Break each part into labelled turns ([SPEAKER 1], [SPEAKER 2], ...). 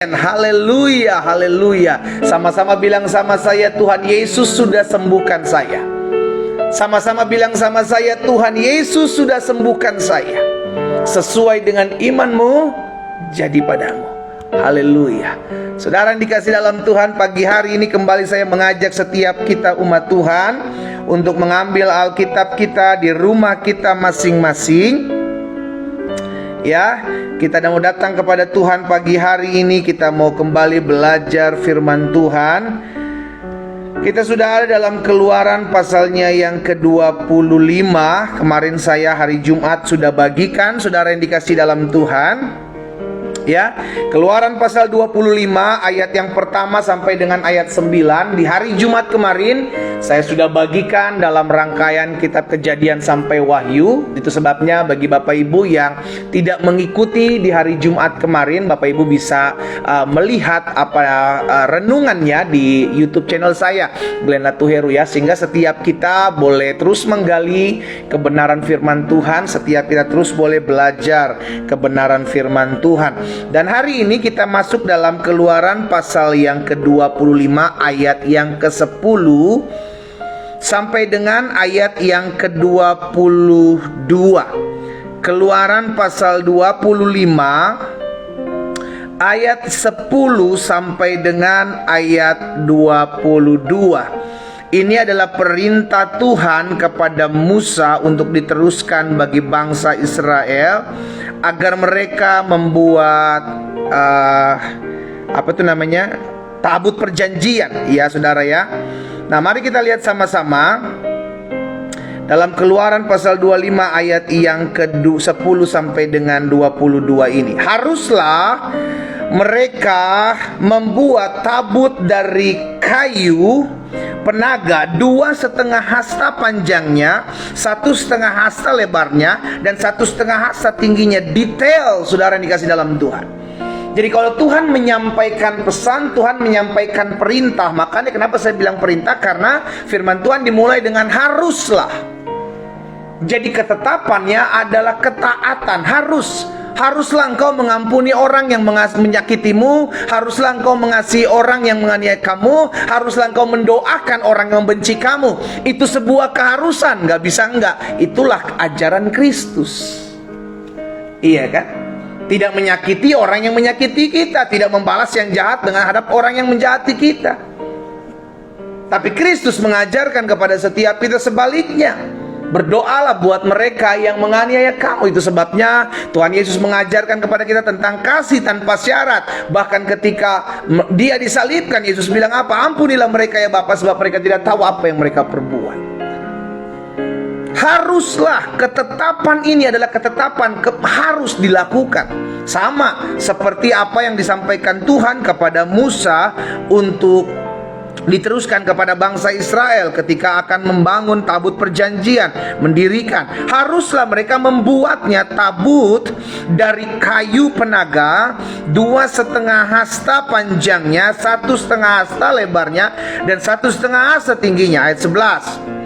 [SPEAKER 1] Haleluya, haleluya. Sama-sama bilang sama saya, Tuhan Yesus sudah sembuhkan saya. Sama-sama bilang sama saya, Tuhan Yesus sudah sembuhkan saya. Sesuai dengan imanmu, jadi padamu. Haleluya. Saudara yang dikasih dalam Tuhan, pagi hari ini kembali saya mengajak setiap kita umat Tuhan untuk mengambil Alkitab kita di rumah kita masing-masing. Ya, kita mau datang kepada Tuhan pagi hari ini. Kita mau kembali belajar firman Tuhan. Kita sudah ada dalam Keluaran pasalnya yang ke-25. Kemarin saya hari Jumat sudah bagikan, saudara yang dikasih dalam Tuhan. Ya, Keluaran pasal 25 ayat yang pertama sampai dengan ayat 9. Di hari Jumat kemarin saya sudah bagikan dalam rangkaian kitab Kejadian sampai Wahyu. Itu sebabnya bagi Bapak Ibu yang tidak mengikuti di hari Jumat kemarin, Bapak Ibu bisa melihat renungannya di YouTube channel saya, Glenn Latuheru, ya. Sehingga setiap kita boleh terus menggali kebenaran firman Tuhan, setiap kita terus boleh belajar kebenaran firman Tuhan. Dan hari ini kita masuk dalam Keluaran pasal yang ke-25 ayat yang ke-10 sampai dengan ayat yang ke-22. Keluaran pasal 25 ayat 10 sampai dengan ayat 22. Ini adalah perintah Tuhan kepada Musa untuk diteruskan bagi bangsa Israel agar mereka membuat tabut perjanjian, ya saudara ya. Nah, mari kita lihat sama-sama dalam Keluaran pasal 25 ayat yang ke-10 sampai dengan 22 ini. Haruslah mereka membuat tabut dari kayu penaga 2,5 hasta panjangnya, 1,5 hasta lebarnya, dan 1,5 hasta tingginya. Detail, saudara yang dikasih dalam Tuhan. Jadi kalau Tuhan menyampaikan pesan, Tuhan menyampaikan perintah. Makanya kenapa saya bilang perintah? Karena firman Tuhan dimulai dengan haruslah. Jadi ketetapannya adalah ketaatan. Haruslah engkau mengampuni orang yang menyakitimu. Haruslah engkau mengasihi orang yang menganiaya kamu. Haruslah engkau mendoakan orang yang membenci kamu. Itu sebuah keharusan, gak bisa enggak. Itulah ajaran Kristus. Iya kan? Tidak menyakiti orang yang menyakiti kita, tidak membalas yang jahat dengan hadap orang yang menjahati kita. Tapi Kristus mengajarkan kepada setiap kita sebaliknya. Berdoalah buat mereka yang menganiaya kamu. Itu sebabnya Tuhan Yesus mengajarkan kepada kita tentang kasih tanpa syarat. Bahkan ketika dia disalibkan, Yesus bilang apa? Ampunilah mereka ya Bapa, sebab mereka tidak tahu apa yang mereka perbuat. Haruslah, ketetapan ini adalah ketetapan harus dilakukan. Sama seperti apa yang disampaikan Tuhan kepada Musa untuk diteruskan kepada bangsa Israel ketika akan membangun tabut perjanjian, mendirikan. Haruslah mereka membuatnya tabut dari kayu penaga 2,5 hasta panjangnya, 1,5 hasta lebarnya, dan 1,5 hasta tingginya. Ayat 11.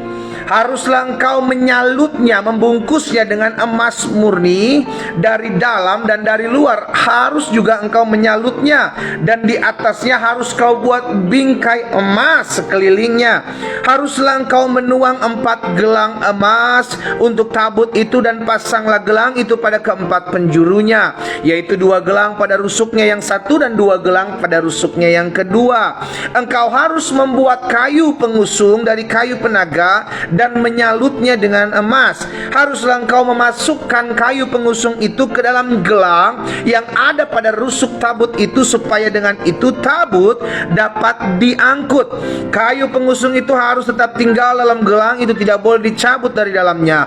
[SPEAKER 1] Haruslah engkau menyalutnya, membungkusnya dengan emas murni dari dalam dan dari luar. Harus juga engkau menyalutnya, dan di atasnya harus kau buat bingkai emas sekelilingnya. Haruslah engkau menuang 4 gelang emas untuk tabut itu, dan pasanglah gelang itu pada keempat penjurunya, yaitu 2 gelang pada rusuknya yang satu dan 2 gelang pada rusuknya yang kedua. Engkau harus membuat kayu pengusung dari kayu penaga dan menyalutnya dengan emas. Haruslah engkau memasukkan kayu pengusung itu ke dalam gelang yang ada pada rusuk tabut itu, supaya dengan itu tabut dapat diangkut. Kayu pengusung itu harus tetap tinggal dalam gelang itu, tidak boleh dicabut dari dalamnya.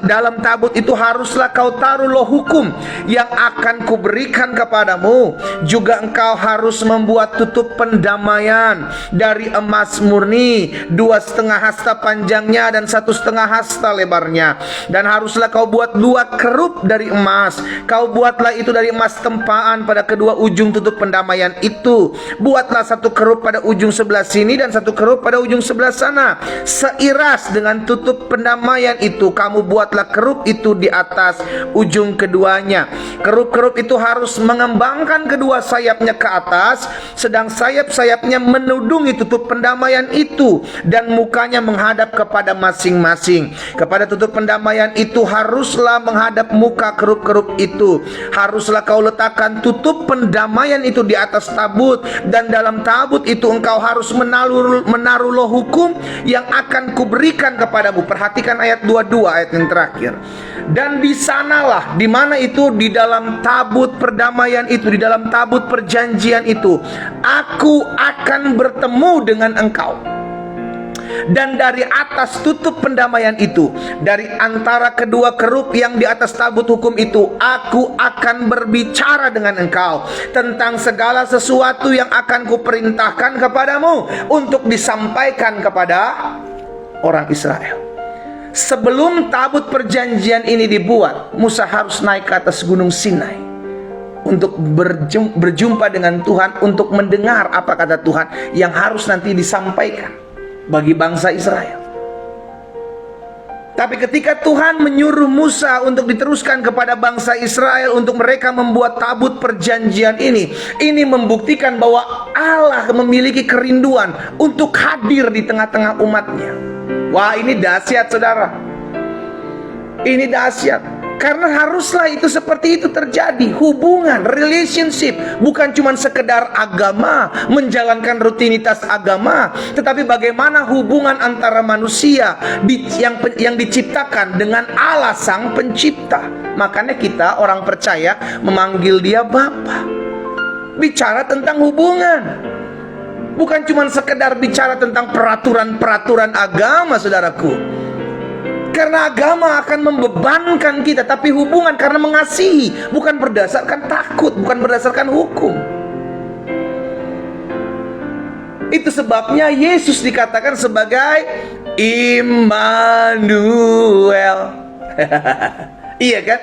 [SPEAKER 1] Dalam tabut itu haruslah kau taruh loh hukum yang akan kuberikan kepadamu. Juga engkau harus membuat tutup pendamaian dari emas murni 2,5 hasta panjang panjangnya dan 1,5 hasta lebarnya. Dan haruslah kau buat 2 kerup dari emas. Kau buatlah itu dari emas tempaan pada kedua ujung tutup pendamaian itu. Buatlah 1 kerup pada ujung sebelah sini dan 1 kerup pada ujung sebelah sana. Seiras dengan tutup pendamaian itu, kamu buatlah kerup itu di atas ujung keduanya. Kerup-kerup itu harus mengembangkan kedua sayapnya ke atas, sedang sayap-sayapnya menudungi tutup pendamaian itu, dan mukanya menghadap kepada masing-masing. Kepada tutup pendamaian itu haruslah menghadap muka kerup-kerup itu. Haruslah kau letakkan tutup pendamaian itu di atas tabut, dan dalam tabut itu engkau harus menaruh loh hukum yang akan kuberikan kepadamu. Perhatikan ayat 22, ayat yang terakhir. Dan di sanalah, di mana itu? Di dalam tabut perdamaian itu, di dalam tabut perjanjian itu, aku akan bertemu dengan engkau. Dan dari atas tutup pendamaian itu, dari antara kedua kerup yang di atas tabut hukum itu, aku akan berbicara dengan engkau tentang segala sesuatu yang akan kuperintahkan kepadamu untuk disampaikan kepada orang Israel. Sebelum tabut perjanjian ini dibuat, Musa harus naik ke atas gunung Sinai untuk berjumpa dengan Tuhan, untuk mendengar apa kata Tuhan yang harus nanti disampaikan bagi bangsa Israel. Tapi ketika Tuhan menyuruh Musa untuk diteruskan kepada bangsa Israel untuk mereka membuat tabut perjanjian ini membuktikan bahwa Allah memiliki kerinduan untuk hadir di tengah-tengah umatnya. Wah, ini dahsyat, saudara. Ini dahsyat. Karena haruslah itu seperti itu terjadi. Hubungan, relationship, bukan cuma sekedar agama, menjalankan rutinitas agama, tetapi bagaimana hubungan antara manusia yang diciptakan dengan Allah Sang Pencipta. Makanya kita orang percaya memanggil dia Bapa. Bicara tentang hubungan, bukan cuma sekedar bicara tentang peraturan-peraturan agama, saudaraku. Karena agama akan membebankan kita, tapi hubungan karena mengasihi, bukan berdasarkan takut, bukan berdasarkan hukum. Itu sebabnya Yesus dikatakan sebagai Immanuel. Iya kan?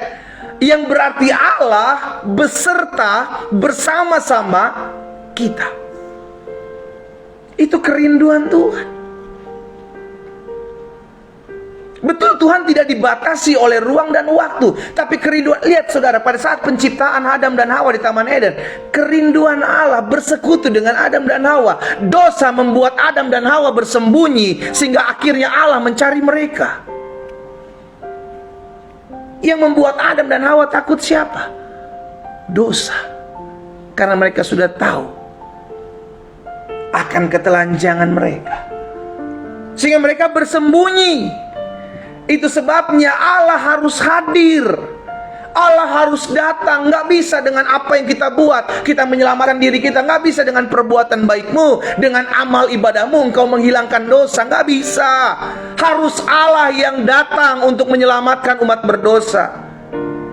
[SPEAKER 1] Yang berarti Allah beserta, bersama-sama kita. Itu kerinduan Tuhan. Betul, Tuhan tidak dibatasi oleh ruang dan waktu, tapi kerinduan. Lihat saudara, pada saat penciptaan Adam dan Hawa di Taman Eden, kerinduan Allah bersekutu dengan Adam dan Hawa. Dosa membuat Adam dan Hawa bersembunyi, sehingga akhirnya Allah mencari mereka. Yang membuat Adam dan Hawa takut siapa? Dosa. Karena mereka sudah tahu akan ketelanjangan mereka, sehingga mereka bersembunyi. Itu sebabnya Allah harus hadir, Allah harus datang. Gak bisa dengan apa yang kita buat kita menyelamatkan diri kita. Gak bisa dengan perbuatan baikmu, dengan amal ibadahmu engkau menghilangkan dosa. Gak bisa. Harus Allah yang datang untuk menyelamatkan umat berdosa.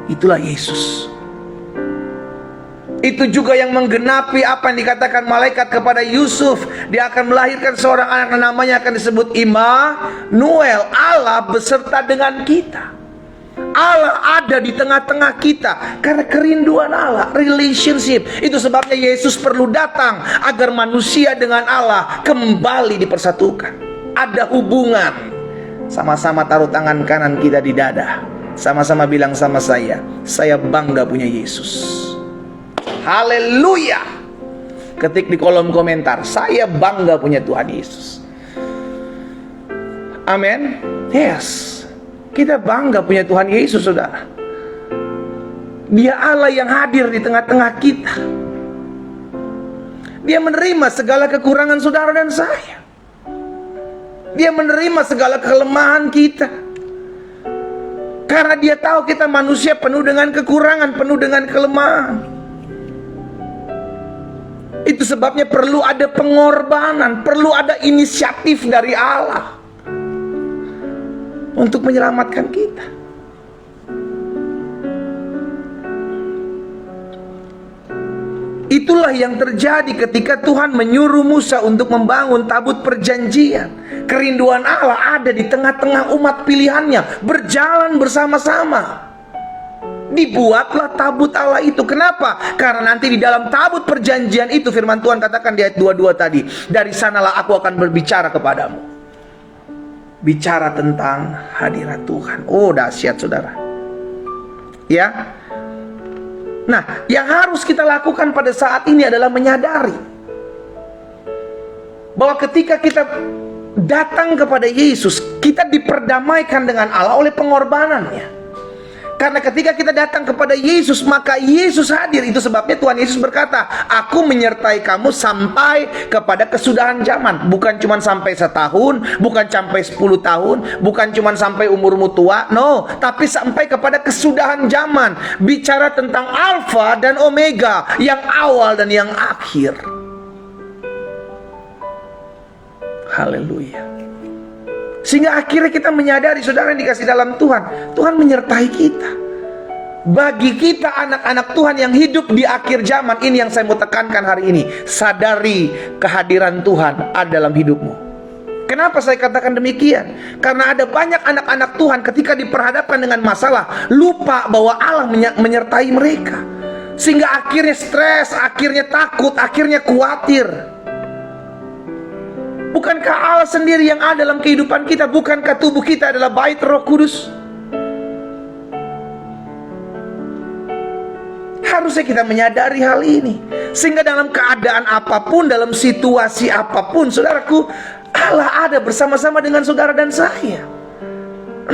[SPEAKER 1] Itulah Yesus. Itu juga yang menggenapi apa yang dikatakan malaikat kepada Yusuf. Dia akan melahirkan seorang anak, namanya akan disebut Immanuel. Allah beserta dengan kita. Allah ada di tengah-tengah kita. Karena kerinduan Allah, relationship. Itu sebabnya Yesus perlu datang agar manusia dengan Allah kembali dipersatukan. Ada hubungan. Sama-sama taruh tangan kanan kita di dada. Sama-sama bilang sama saya bangga punya Yesus. Haleluya. Ketik di kolom komentar, saya bangga punya Tuhan Yesus. Amin. Yes, kita bangga punya Tuhan Yesus, saudara. Dia Allah yang hadir di tengah-tengah kita. Dia menerima segala kekurangan saudara dan saya. Dia menerima segala kelemahan kita. Karena dia tahu kita manusia penuh dengan kekurangan, penuh dengan kelemahan. Itu sebabnya perlu ada pengorbanan, perlu ada inisiatif dari Allah untuk menyelamatkan kita. Itulah yang terjadi ketika Tuhan menyuruh Musa untuk membangun tabut perjanjian. Kerinduan Allah ada di tengah-tengah umat pilihannya, berjalan bersama-sama. Dibuatlah tabut Allah itu. Kenapa? Karena nanti di dalam tabut perjanjian itu, firman Tuhan katakan di ayat 22 tadi, dari sanalah aku akan berbicara kepadamu. Bicara tentang hadirat Tuhan. Oh, dahsyat saudara. Ya. Nah, yang harus kita lakukan pada saat ini adalah menyadari bahwa ketika kita datang kepada Yesus, kita diperdamaikan dengan Allah oleh pengorbanannya. Karena ketika kita datang kepada Yesus, maka Yesus hadir. Itu sebabnya Tuhan Yesus berkata, aku menyertai kamu sampai kepada kesudahan zaman. Bukan cuma sampai 1 tahun, bukan sampai 10 tahun, bukan cuma sampai umurmu tua. No, tapi sampai kepada kesudahan zaman. Bicara tentang Alfa dan Omega, yang awal dan yang akhir. Haleluya. Sehingga akhirnya kita menyadari, saudara yang dikasih dalam Tuhan, Tuhan menyertai kita. Bagi kita anak-anak Tuhan yang hidup di akhir zaman ini, yang saya mau tekankan hari ini, sadari kehadiran Tuhan ada dalam hidupmu. Kenapa saya katakan demikian? Karena ada banyak anak-anak Tuhan ketika diperhadapkan dengan masalah, lupa bahwa Allah menyertai mereka. Sehingga akhirnya stres, akhirnya takut, akhirnya khawatir. Bukankah Allah sendiri yang ada dalam kehidupan kita? Bukankah tubuh kita adalah bait Roh Kudus? Harusnya kita menyadari hal ini. Sehingga dalam keadaan apapun, dalam situasi apapun, saudaraku, Allah ada bersama-sama dengan saudara dan saya.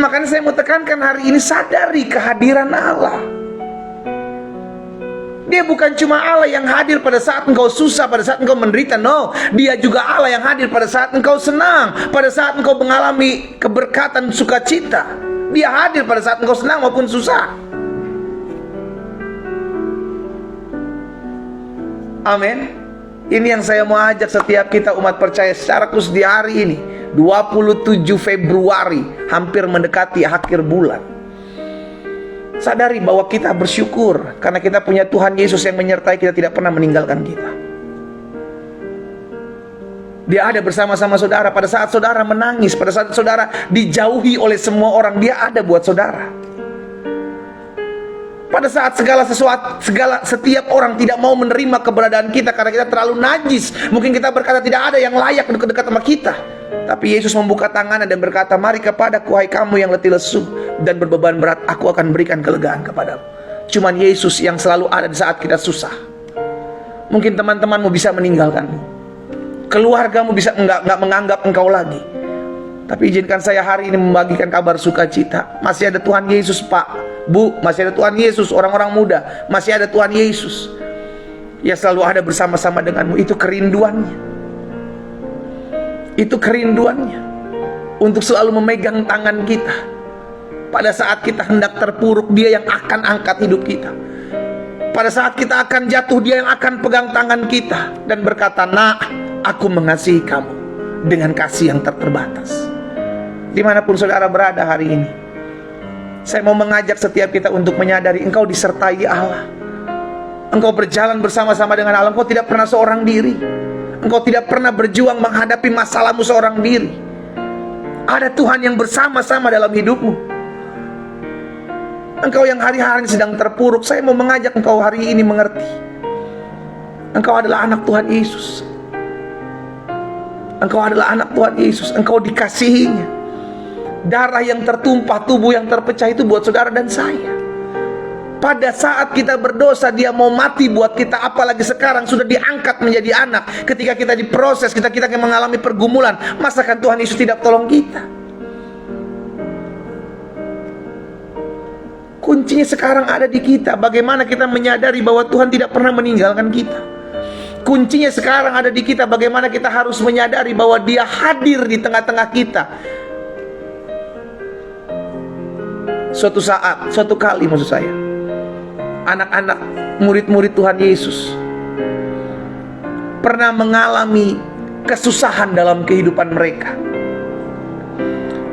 [SPEAKER 1] Makanya saya mau tekankan hari ini, sadari kehadiran Allah. Dia bukan cuma Allah yang hadir pada saat engkau susah, pada saat engkau menderita. No, Dia juga Allah yang hadir pada saat engkau senang, pada saat engkau mengalami keberkatan sukacita. Dia hadir pada saat engkau senang maupun susah. Amin. Ini yang saya mau ajak setiap kita umat percaya secara khusus di hari ini, 27 Februari, hampir mendekati akhir bulan. Sadari bahwa kita bersyukur karena kita punya Tuhan Yesus yang menyertai kita, tidak pernah meninggalkan kita. Dia ada bersama-sama saudara pada saat saudara menangis, pada saat saudara dijauhi oleh semua orang, Dia ada buat saudara. Pada saat setiap orang tidak mau menerima keberadaan kita karena kita terlalu najis, mungkin kita berkata tidak ada yang layak dekat-dekat sama kita. Tapi Yesus membuka tangannya dan berkata, mari kepadaku hai kamu yang letih lesu dan berbeban berat, aku akan berikan kelegaan kepadamu. Cuman Yesus yang selalu ada di saat kita susah. Mungkin teman-temanmu bisa meninggalkanmu, keluargamu bisa enggak menganggap engkau lagi. Tapi izinkan saya hari ini membagikan kabar sukacita. Masih ada Tuhan Yesus, Pak, Bu, masih ada Tuhan Yesus, orang-orang muda, masih ada Tuhan Yesus. Dia selalu ada bersama-sama denganmu. Itu kerinduannya. Itu kerinduannya untuk selalu memegang tangan kita. Pada saat kita hendak terpuruk, Dia yang akan angkat hidup kita. Pada saat kita akan jatuh, Dia yang akan pegang tangan kita dan berkata, nak, aku mengasihi kamu dengan kasih yang tak terbatas. Dimanapun saudara berada hari ini, saya mau mengajak setiap kita untuk menyadari engkau disertai Allah. Engkau berjalan bersama-sama dengan Allah. Engkau tidak pernah seorang diri. Engkau tidak pernah berjuang menghadapi masalahmu seorang diri. Ada Tuhan yang bersama-sama dalam hidupmu. Engkau yang hari-hari sedang terpuruk, saya mau mengajak engkau hari ini mengerti. Engkau adalah anak Tuhan Yesus. Engkau adalah anak Tuhan Yesus. Engkau dikasihinya. Darah yang tertumpah, tubuh yang terpecah itu buat saudara dan saya. Pada saat kita berdosa, Dia mau mati buat kita. Apalagi sekarang sudah diangkat menjadi anak. Ketika kita diproses, kita mengalami pergumulan, masakan Tuhan Yesus tidak tolong kita? Kuncinya sekarang ada di kita. Bagaimana kita menyadari bahwa Tuhan tidak pernah meninggalkan kita. Kuncinya sekarang ada di kita. Bagaimana kita harus menyadari bahwa Dia hadir di tengah-tengah kita. Suatu saat, suatu kali maksud saya, anak-anak murid-murid Tuhan Yesus pernah mengalami kesusahan dalam kehidupan mereka.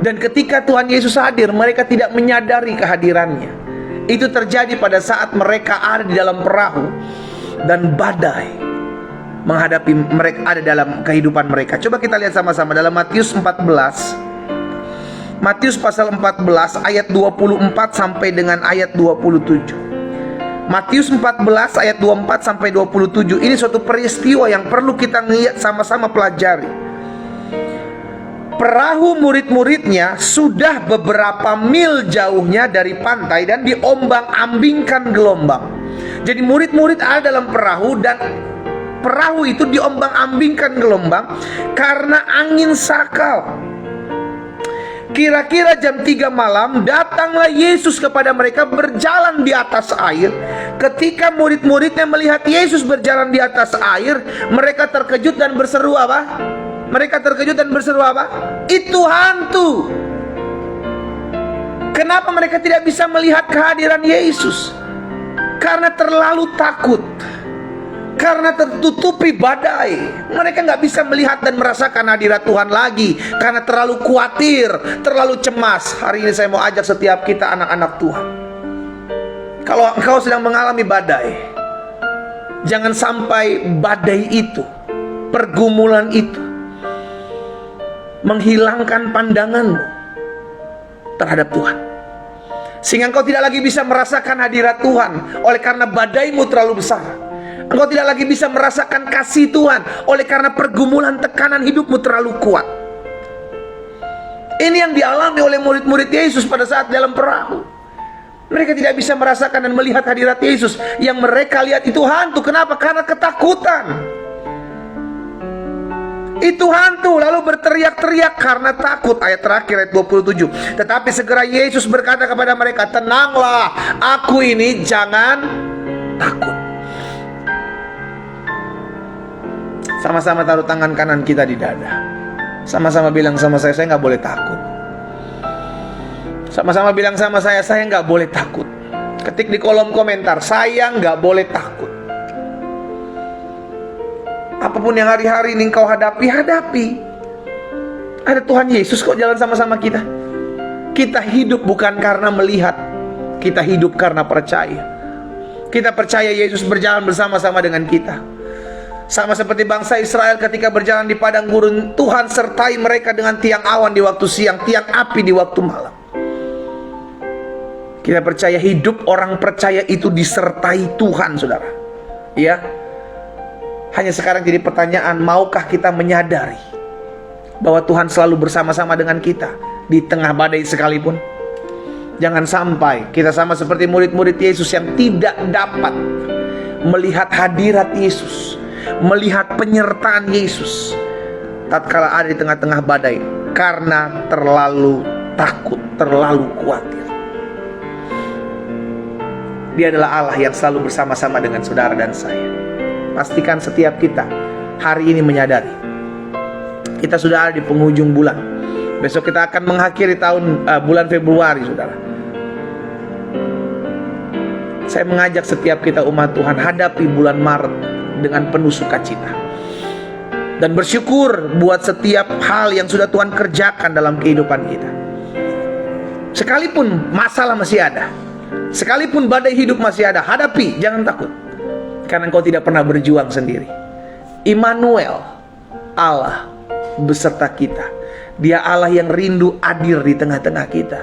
[SPEAKER 1] Dan ketika Tuhan Yesus hadir, mereka tidak menyadari kehadirannya. Itu terjadi pada saat mereka ada di dalam perahu. dan badai menghadapi mereka ada dalam kehidupan mereka. Coba kita lihat sama-sama dalam Matius 14. Matius pasal 14 ayat 24 sampai dengan ayat 27. Matius 14 ayat 24 sampai 27. Ini suatu peristiwa yang perlu kita lihat sama-sama pelajari. Perahu murid-muridnya sudah beberapa mil jauhnya dari pantai dan diombang-ambingkan gelombang. Jadi murid-murid ada dalam perahu dan perahu itu diombang-ambingkan gelombang karena angin sakal. Kira-kira jam 3 malam datanglah Yesus kepada mereka berjalan di atas air. Ketika murid-muridnya melihat Yesus berjalan di atas air, mereka terkejut dan berseru apa? Itu hantu. Kenapa mereka tidak bisa melihat kehadiran Yesus? Karena terlalu takut, karena tertutupi badai. Mereka nggak bisa melihat dan merasakan hadirat Tuhan lagi, karena terlalu khawatir, terlalu cemas. Hari ini saya mau ajak setiap kita anak-anak Tuhan, kalau engkau sedang mengalami badai, jangan sampai badai itu, pergumulan itu menghilangkan pandanganmu terhadap Tuhan, sehingga engkau tidak lagi bisa merasakan hadirat Tuhan oleh karena badaimu terlalu besar. Engkau tidak lagi bisa merasakan kasih Tuhan oleh karena pergumulan tekanan hidupmu terlalu kuat. Ini yang dialami oleh murid-murid Yesus pada saat dalam perahu. Mereka tidak bisa merasakan dan melihat hadirat Yesus. Yang mereka lihat itu hantu. Kenapa? Karena ketakutan. Itu hantu, lalu berteriak-teriak karena takut. Ayat terakhir, ayat 27. Tetapi segera Yesus berkata kepada mereka, tenanglah, aku ini, jangan takut. Sama-sama taruh tangan kanan kita di dada. Sama-sama bilang sama saya nggak boleh takut. Sama-sama bilang sama saya nggak boleh takut. Ketik di kolom komentar, saya nggak boleh takut. Apapun yang hari-hari ini engkau hadapi. Ada Tuhan Yesus kok jalan sama-sama kita. Kita hidup bukan karena melihat, kita hidup karena percaya. Kita percaya Yesus berjalan bersama-sama dengan kita. Sama seperti bangsa Israel ketika berjalan di padang gurun, Tuhan sertai mereka dengan tiang awan di waktu siang, tiang api di waktu malam. Kita percaya hidup orang percaya itu disertai Tuhan, saudara. Ya. Hanya sekarang jadi pertanyaan, maukah kita menyadari bahwa Tuhan selalu bersama-sama dengan kita di tengah badai sekalipun? Jangan sampai kita sama seperti murid-murid Yesus yang tidak dapat melihat hadirat Yesus, melihat penyertaan Yesus tatkala ada di tengah-tengah badai karena terlalu takut, terlalu khawatir. Dia adalah Allah yang selalu bersama-sama dengan saudara dan saya. Pastikan setiap kita hari ini menyadari kita sudah ada di penghujung bulan. Besok kita akan mengakhiri bulan Februari, saudara. Saya mengajak setiap kita umat Tuhan hadapi bulan Maret dengan penuh sukacita dan bersyukur buat setiap hal yang sudah Tuhan kerjakan dalam kehidupan kita. Sekalipun masalah masih ada, sekalipun badai hidup masih ada, hadapi, jangan takut. Karena engkau tidak pernah berjuang sendiri. Immanuel, Allah beserta kita. Dia Allah yang rindu hadir di tengah-tengah kita.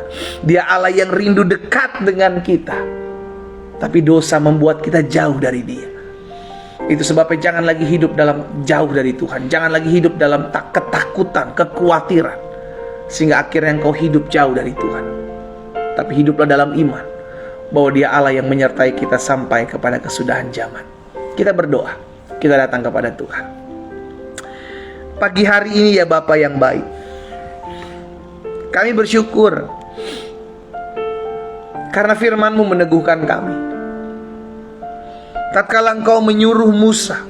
[SPEAKER 1] Dia Allah yang rindu dekat dengan kita. Tapi dosa membuat kita jauh dari Dia. Itu sebabnya jangan lagi hidup dalam jauh dari Tuhan. Jangan lagi hidup dalam ketakutan, kekhawatiran, sehingga akhirnya engkau hidup jauh dari Tuhan. Tapi hiduplah dalam iman bahwa Dia Allah yang menyertai kita sampai kepada kesudahan zaman. Kita berdoa, kita datang kepada Tuhan. Pagi hari ini ya Bapa yang baik, kami bersyukur karena firman-Mu meneguhkan kami. Tatkala Engkau menyuruh Musa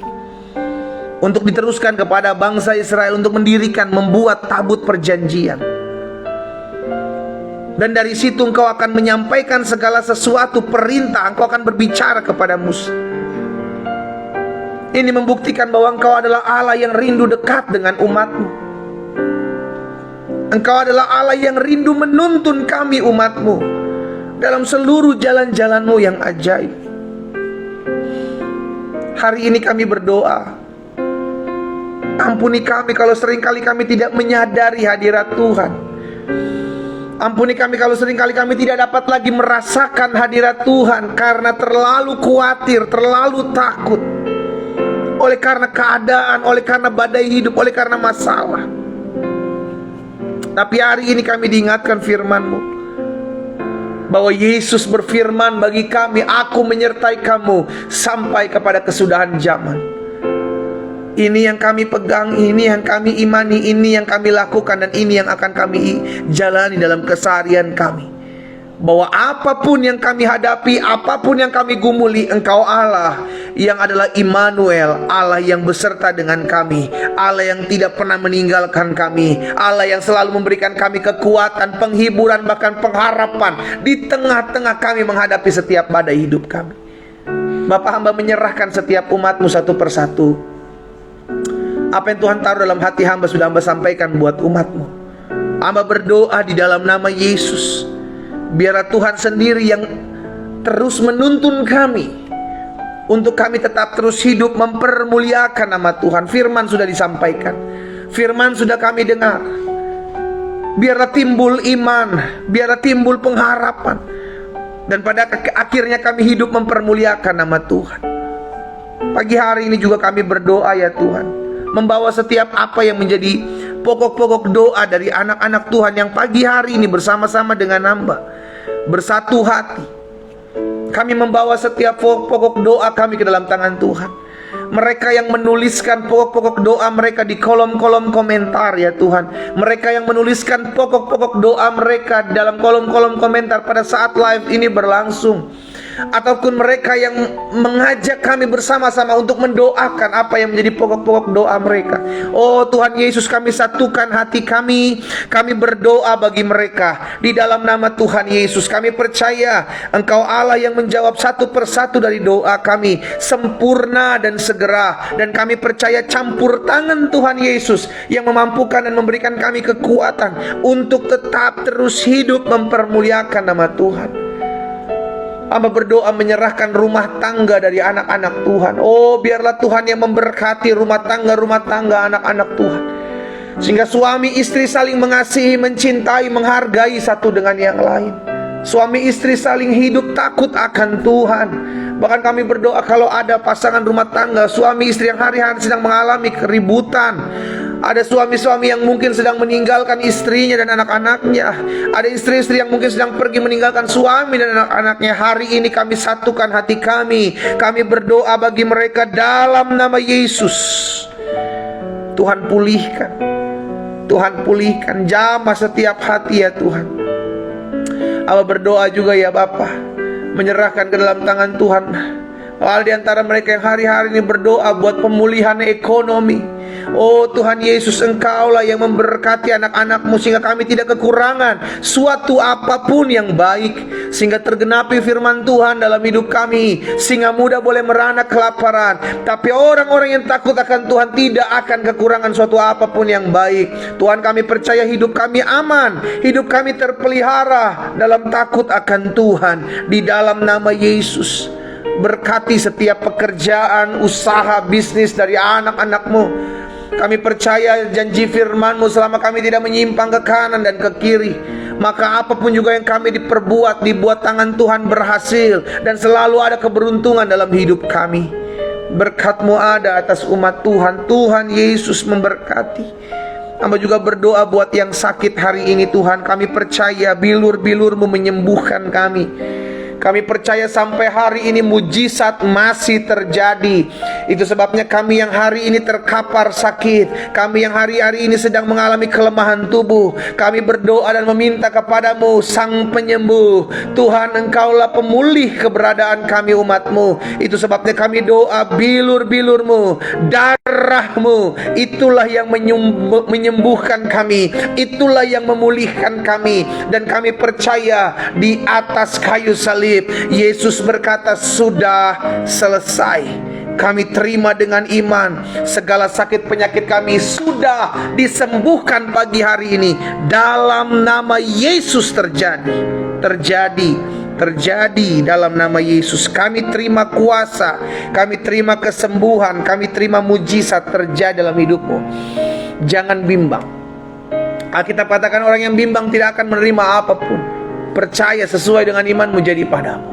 [SPEAKER 1] untuk diteruskan kepada bangsa Israel untuk membuat tabut perjanjian, dan dari situ Engkau akan menyampaikan segala sesuatu perintah, Engkau akan berbicara kepada Musa. Ini membuktikan bahwa Engkau adalah Allah yang rindu dekat dengan umat-Mu. Engkau adalah Allah yang rindu menuntun kami umat-Mu dalam seluruh jalan-jalan-Mu yang ajaib. Hari ini kami berdoa, ampuni kami kalau seringkali kami tidak menyadari hadirat Tuhan. Ampuni kami kalau seringkali kami tidak dapat lagi merasakan hadirat Tuhan karena terlalu khawatir, terlalu takut, oleh karena keadaan, oleh karena badai hidup, oleh karena masalah. Tapi hari ini kami diingatkan firman-Mu, bahwa Yesus berfirman bagi kami, aku menyertai kamu sampai kepada kesudahan zaman. Ini yang kami pegang, ini yang kami imani, ini yang kami lakukan, dan ini yang akan kami jalani dalam keseharian kami. Bahwa apapun yang kami hadapi, apapun yang kami gumuli, Engkau Allah yang adalah Immanuel, Allah yang beserta dengan kami, Allah yang tidak pernah meninggalkan kami, Allah yang selalu memberikan kami kekuatan, penghiburan, bahkan pengharapan di tengah-tengah kami menghadapi setiap badai hidup kami. Bapa, hamba menyerahkan setiap umat-Mu satu persatu. Apa yang Tuhan taruh dalam hati hamba sudah hamba sampaikan buat umat-Mu. Hamba berdoa di dalam nama Yesus, biarlah Tuhan sendiri yang terus menuntun kami, untuk kami tetap terus hidup mempermuliakan nama Tuhan. Firman sudah disampaikan, firman sudah kami dengar. Biarlah timbul iman, biarlah timbul pengharapan, dan pada akhirnya kami hidup mempermuliakan nama Tuhan. Pagi hari ini juga kami berdoa ya Tuhan, membawa setiap apa yang menjadi pokok-pokok doa dari anak-anak Tuhan yang pagi hari ini bersama-sama dengan hamba bersatu hati. Kami membawa setiap pokok doa kami ke dalam tangan Tuhan. Mereka yang menuliskan pokok-pokok doa mereka di kolom-kolom komentar ya Tuhan, mereka yang menuliskan pokok-pokok doa mereka dalam kolom-kolom komentar pada saat live ini berlangsung, ataupun mereka yang mengajak kami bersama-sama untuk mendoakan apa yang menjadi pokok-pokok doa mereka. Oh Tuhan Yesus, kami satukan hati kami berdoa bagi mereka di dalam nama Tuhan Yesus. Kami percaya Engkau Allah yang menjawab satu persatu dari doa kami sempurna dan segera, dan kami percaya campur tangan Tuhan Yesus yang memampukan dan memberikan kami kekuatan untuk tetap terus hidup mempermuliakan nama Tuhan. Hamba berdoa menyerahkan rumah tangga dari anak-anak Tuhan. Oh biarlah Tuhan yang memberkati rumah tangga anak-anak Tuhan, sehingga suami istri saling mengasihi, mencintai, menghargai satu dengan yang lain. Suami istri saling hidup takut akan Tuhan. Bahkan kami berdoa kalau ada pasangan rumah tangga, suami istri yang hari-hari sedang mengalami keributan, ada suami-suami yang mungkin sedang meninggalkan istrinya dan anak-anaknya, ada istri-istri yang mungkin sedang pergi meninggalkan suami dan anak-anaknya. Hari ini kami satukan hati kami berdoa bagi mereka dalam nama Yesus. Tuhan pulihkan, jamah setiap hati ya Tuhan. Allah berdoa juga ya Bapa, menyerahkan ke dalam tangan Tuhan ada di antara mereka yang hari-hari ini berdoa buat pemulihan ekonomi. Oh Tuhan Yesus, Engkaulah yang memberkati anak-anak-Mu sehingga kami tidak kekurangan suatu apapun yang baik, sehingga tergenapi firman Tuhan dalam hidup kami, sehingga mudah boleh merana kelaparan, tapi orang-orang yang takut akan Tuhan tidak akan kekurangan suatu apapun yang baik. Tuhan, kami percaya hidup kami aman, hidup kami terpelihara dalam takut akan Tuhan. Di dalam nama Yesus, berkati setiap pekerjaan, usaha, bisnis dari anak-anak-Mu. Kami percaya janji firman-Mu, selama kami tidak menyimpang ke kanan dan ke kiri, maka apapun juga yang kami dibuat tangan Tuhan berhasil, dan selalu ada keberuntungan dalam hidup kami. Berkat-Mu ada atas umat Tuhan. Tuhan Yesus memberkati. Hamba juga berdoa buat yang sakit hari ini Tuhan. Kami percaya bilur-bilur-Mu menyembuhkan kami. Kami percaya sampai hari ini mujizat masih terjadi. Itu sebabnya kami yang hari ini terkapar sakit, kami yang hari-hari ini sedang mengalami kelemahan tubuh, kami berdoa dan meminta kepadamu Sang Penyembuh. Tuhan, Engkaulah pemulih keberadaan kami umat-Mu. Itu sebabnya kami doa bilur-bilur-Mu, darah-Mu, itulah yang menyembuhkan kami, itulah yang memulihkan kami. Dan kami percaya di atas kayu salib Yesus berkata, sudah selesai. Kami terima dengan iman. Segala sakit penyakit kami sudah disembuhkan pagi hari ini. Dalam nama Yesus terjadi terjadi dalam nama Yesus. Kami terima kuasa, kami terima kesembuhan, kami terima mujizat terjadi dalam hidupmu. Jangan bimbang. Alkitab katakan orang yang bimbang tidak akan menerima apapun. Percaya sesuai dengan imanmu jadi padamu,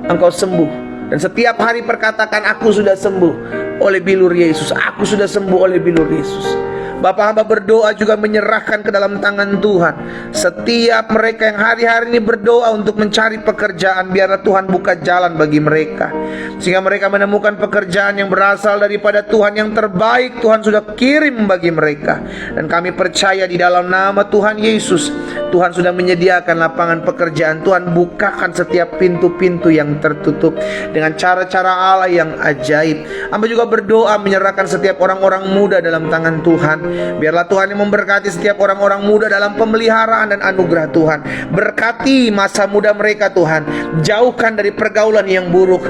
[SPEAKER 1] engkau sembuh. Dan setiap hari perkatakan, aku sudah sembuh oleh bilur Yesus, aku sudah sembuh oleh bilur Yesus. Bapak hamba berdoa juga menyerahkan ke dalam tangan Tuhan setiap mereka yang hari-hari ini berdoa untuk mencari pekerjaan. Biarlah Tuhan buka jalan bagi mereka, sehingga mereka menemukan pekerjaan yang berasal daripada Tuhan, yang terbaik Tuhan sudah kirim bagi mereka. Dan kami percaya di dalam nama Tuhan Yesus, Tuhan sudah menyediakan lapangan pekerjaan. Tuhan bukakan setiap pintu-pintu yang tertutup dengan cara-cara Allah yang ajaib. Hamba juga berdoa menyerahkan setiap orang-orang muda dalam tangan Tuhan. Biarlah Tuhan yang memberkati setiap orang-orang muda dalam pemeliharaan dan anugerah Tuhan. Berkati masa muda mereka Tuhan, jauhkan dari pergaulan yang buruk.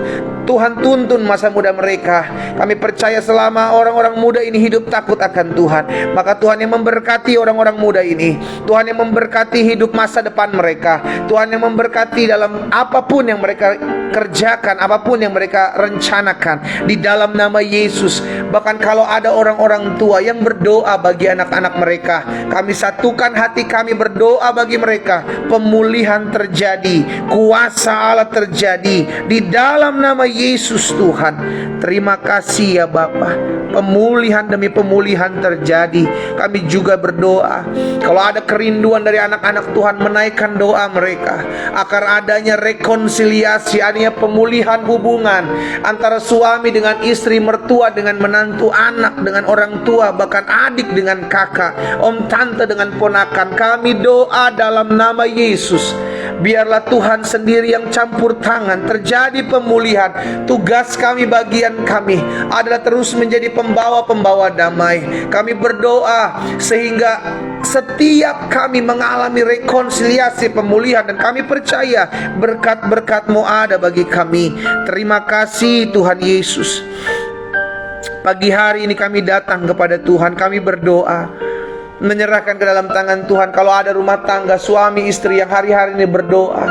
[SPEAKER 1] Tuhan tuntun masa muda mereka. Kami percaya selama orang-orang muda ini hidup takut akan Tuhan, maka Tuhan yang memberkati orang-orang muda ini. Tuhan yang memberkati hidup masa depan mereka. Tuhan yang memberkati dalam apapun yang mereka kerjakan, apapun yang mereka rencanakan, di dalam nama Yesus. Bahkan kalau ada orang-orang tua yang berdoa bagi anak-anak mereka, kami satukan hati kami berdoa bagi mereka. Pemulihan terjadi, kuasa Allah terjadi di dalam nama Yesus. Tuhan, terima kasih ya Bapa. Pemulihan demi pemulihan terjadi. Kami juga berdoa, kalau ada kerinduan dari anak-anak Tuhan, menaikkan doa mereka agar adanya rekonsiliasi, adanya pemulihan hubungan antara suami dengan istri, mertua dengan menantu, anak dengan orang tua, bahkan adik dengan kakak, om tante dengan ponakan. Kami doa dalam nama Yesus, biarlah Tuhan sendiri yang campur tangan, terjadi pemulihan. Tugas kami, bagian kami adalah terus menjadi pembawa-pembawa damai. Kami berdoa sehingga setiap kami mengalami rekonsiliasi, pemulihan, dan kami percaya berkat-berkat-Mu ada bagi kami. Terima kasih Tuhan Yesus. Pagi hari ini kami datang kepada Tuhan, kami berdoa menyerahkan ke dalam tangan Tuhan. Kalau ada rumah tangga, suami istri yang hari-hari ini berdoa,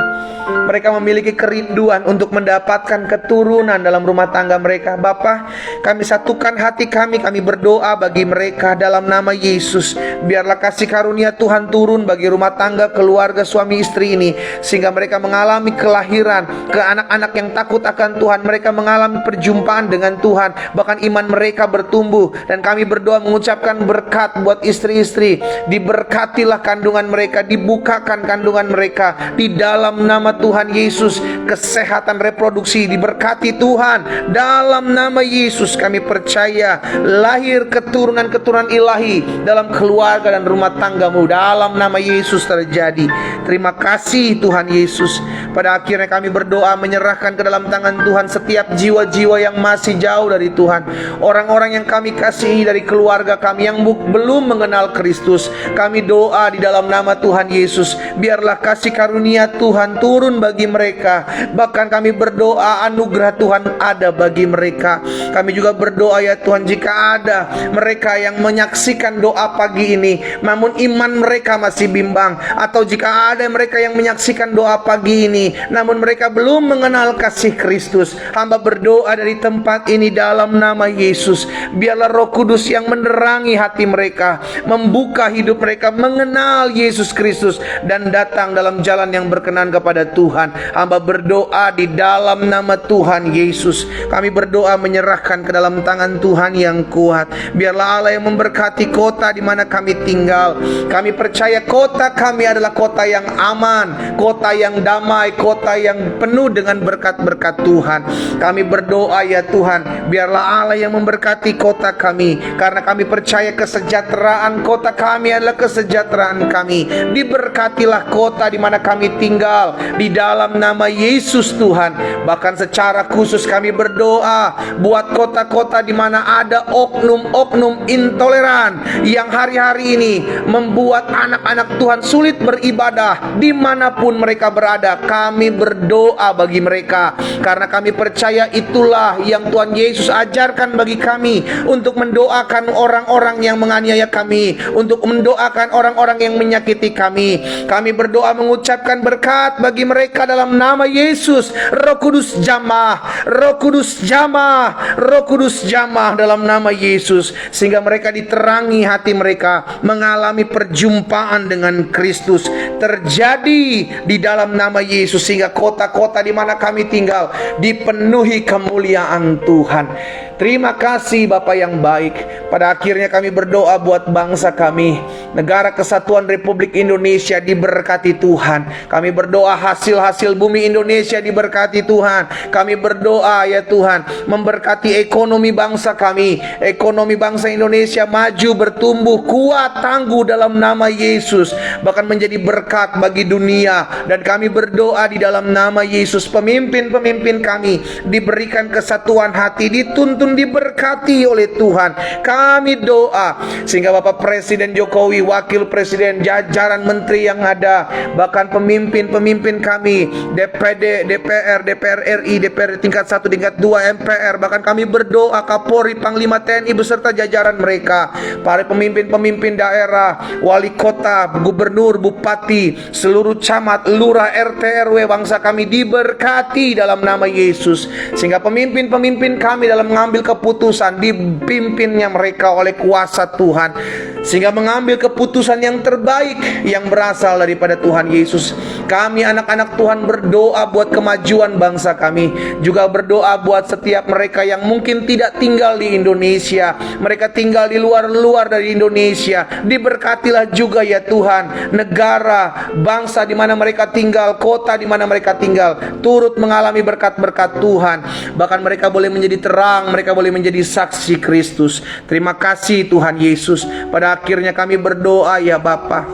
[SPEAKER 1] mereka memiliki kerinduan untuk mendapatkan keturunan dalam rumah tangga mereka. Bapa, kami satukan hati kami berdoa bagi mereka dalam nama Yesus. Biarlah kasih karunia Tuhan turun bagi rumah tangga, keluarga, suami istri ini, sehingga mereka mengalami kelahiran ke anak-anak yang takut akan Tuhan. Mereka mengalami perjumpaan dengan Tuhan, bahkan iman mereka bertumbuh. Dan kami berdoa mengucapkan berkat buat istri-istri. Diberkatilah kandungan mereka, dibukakan kandungan mereka di dalam nama Tuhan Yesus. Kesehatan reproduksi diberkati Tuhan dalam nama Yesus. Kami percaya lahir keturunan-keturunan ilahi dalam keluarga dan rumah tanggamu dalam nama Yesus terjadi. Terima kasih Tuhan Yesus. Pada akhirnya kami berdoa menyerahkan ke dalam tangan Tuhan setiap jiwa-jiwa yang masih jauh dari Tuhan, orang-orang yang kami kasihi dari keluarga kami yang belum mengenal Kristus. Kami doa di dalam nama Tuhan Yesus, biarlah kasih karunia Tuhan turun bagi mereka. Bahkan kami berdoa anugerah Tuhan ada bagi mereka. Kami juga berdoa ya Tuhan, jika ada mereka yang menyaksikan doa pagi ini namun iman mereka masih bimbang, atau jika ada mereka yang menyaksikan doa pagi ini namun mereka belum mengenal kasih Kristus, hamba berdoa dari tempat ini dalam nama Yesus, biarlah Roh Kudus yang menerangi hati mereka, membuka hidup mereka mengenal Yesus Kristus dan datang dalam jalan yang berkenan kepada Tuhan. Hamba berdoa di dalam nama Tuhan Yesus. Kami berdoa menyerahkan ke dalam tangan Tuhan yang kuat. Biarlah Allah yang memberkati kota di mana kami tinggal. Kami percaya kota kami adalah kota yang aman, kota yang damai, kota yang penuh dengan berkat-berkat Tuhan. Kami berdoa ya Tuhan, biarlah Allah yang memberkati kota kami, karena kami percaya kesejahteraan kota kami adalah kesejahteraan kami. Diberkatilah kota di mana kami tinggal di dalam nama Yesus Tuhan. Bahkan secara khusus kami berdoa buat kota-kota di mana ada oknum-oknum intoleran yang hari-hari ini membuat anak-anak Tuhan sulit beribadah dimanapun mereka berada. Kami berdoa bagi mereka, karena kami percaya itulah yang Tuhan Yesus ajarkan bagi kami, untuk mendoakan orang-orang yang menganiaya kami, untuk mendoakan orang-orang yang menyakiti kami. Kami berdoa mengucapkan berkat bagi mereka mereka dalam nama Yesus. Roh Kudus jamah, Roh Kudus jamah, Roh Kudus jamah dalam nama Yesus, sehingga mereka diterangi hati mereka, mengalami perjumpaan dengan Kristus terjadi di dalam nama Yesus, sehingga kota-kota di mana kami tinggal dipenuhi kemuliaan Tuhan. Terima kasih Bapa yang baik. Pada akhirnya kami berdoa buat bangsa kami, negara kesatuan Republik Indonesia diberkati Tuhan. Kami berdoa hasil-hasil bumi Indonesia diberkati Tuhan. Kami berdoa ya Tuhan, memberkati ekonomi bangsa kami. Ekonomi bangsa Indonesia maju, bertumbuh, kuat, tangguh dalam nama Yesus, bahkan menjadi berkat bagi dunia. Dan kami berdoa di dalam nama Yesus, pemimpin-pemimpin kami diberikan kesatuan hati, dituntun, diberkati oleh Tuhan. Kami doa sehingga Bapak Presiden Jokowi, Wakil Presiden, jajaran menteri yang ada, bahkan pemimpin-pemimpin kami, DPD, DPR, DPR RI, DPR tingkat 1, tingkat 2, MPR, bahkan kami berdoa Kapolri, Panglima TNI beserta jajaran mereka, para pemimpin-pemimpin daerah, wali kota, gubernur, bupati, seluruh camat, lurah, RT, RW bangsa kami diberkati dalam nama Yesus, sehingga pemimpin-pemimpin kami dalam mengambil keputusan dipimpinnya mereka oleh kuasa Tuhan, sehingga mengambil keputusan yang terbaik yang berasal daripada Tuhan Yesus. Kami anak-anak Tuhan berdoa buat kemajuan bangsa kami, juga berdoa buat setiap mereka yang mungkin tidak tinggal di Indonesia, mereka tinggal di luar dari Indonesia. Diberkatilah juga ya Tuhan, negara, bangsa di mana mereka tinggal, kota di mana mereka tinggal, turut mengalami berkat-berkat Tuhan. Bahkan mereka boleh menjadi terang, mereka boleh menjadi saksi Kristus. Terima kasih Tuhan Yesus. Pada akhirnya kami berdoa ya Bapa,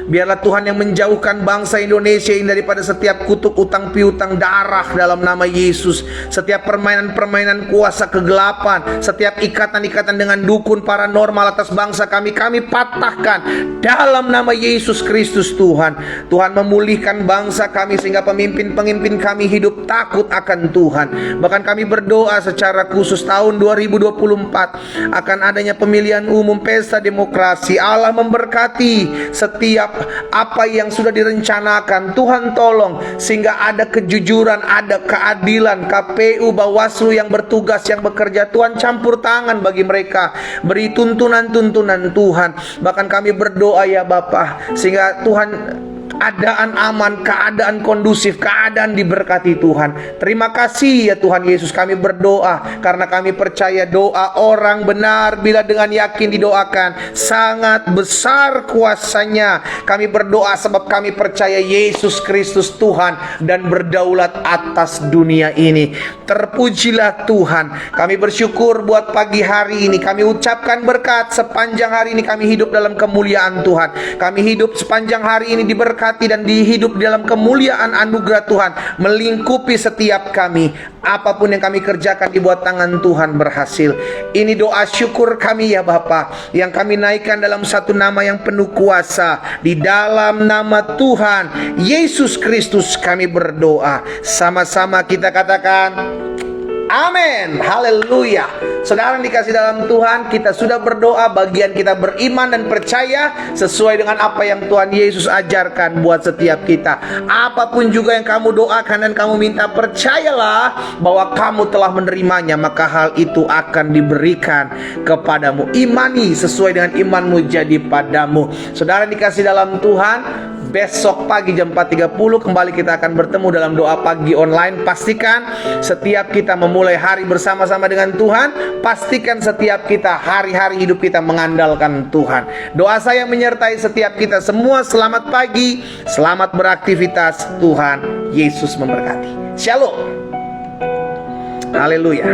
[SPEAKER 1] biarlah Tuhan yang menjauhkan bangsa Indonesia ini daripada setiap kutuk utang piutang darah dalam nama Yesus. Setiap permainan-permainan kuasa kegelapan, setiap ikatan-ikatan dengan dukun paranormal atas bangsa kami patahkan dalam nama Yesus Kristus Tuhan. Tuhan memulihkan bangsa kami sehingga pemimpin-pemimpin kami hidup takut akan Tuhan. Bahkan kami berdoa secara khusus tahun 2024 akan adanya pemilihan umum, pesta demokrasi. Allah memberkati setiap apa yang sudah direncanakan. Tuhan tolong sehingga ada kejujuran, ada keadilan. KPU, Bawaslu yang bertugas, yang bekerja, Tuhan campur tangan bagi mereka, beri tuntunan-tuntunan Tuhan. Bahkan kami berdoa ya Bapa, sehingga Tuhan keadaan aman, keadaan kondusif, keadaan diberkati Tuhan. Terima kasih ya Tuhan Yesus. Kami berdoa karena kami percaya doa orang benar bila dengan yakin didoakan sangat besar kuasanya. Kami berdoa sebab kami percaya Yesus Kristus Tuhan dan berdaulat atas dunia ini. Terpujilah Tuhan. Kami bersyukur buat pagi hari ini. Kami ucapkan berkat sepanjang hari ini. Kami hidup dalam kemuliaan Tuhan. Kami hidup sepanjang hari ini diberkati dan dihidup dalam kemuliaan anugerah Tuhan melingkupi setiap kami. Apapun yang kami kerjakan di bawah tangan Tuhan berhasil. Ini doa syukur kami ya Bapa, yang kami naikkan dalam satu nama yang penuh kuasa. Di dalam nama Tuhan Yesus Kristus kami berdoa. Sama-sama kita katakan amin. Haleluya. Saudara yang dikasih dalam Tuhan, kita sudah berdoa, bagian kita beriman dan percaya sesuai dengan apa yang Tuhan Yesus ajarkan buat setiap kita. Apapun juga yang kamu doakan dan kamu minta, percayalah bahwa kamu telah menerimanya, maka hal itu akan diberikan kepadamu. Imani sesuai dengan imanmu jadi padamu. Saudara yang dikasih dalam Tuhan, besok pagi jam 4.30 kembali kita akan bertemu dalam doa pagi online. Pastikan setiap kita memulai hari bersama-sama dengan Tuhan. Pastikan setiap kita hari-hari hidup kita mengandalkan Tuhan. Doa saya menyertai setiap kita semua. Selamat pagi, selamat beraktivitas. Tuhan Yesus memberkati. Shalom. Haleluya.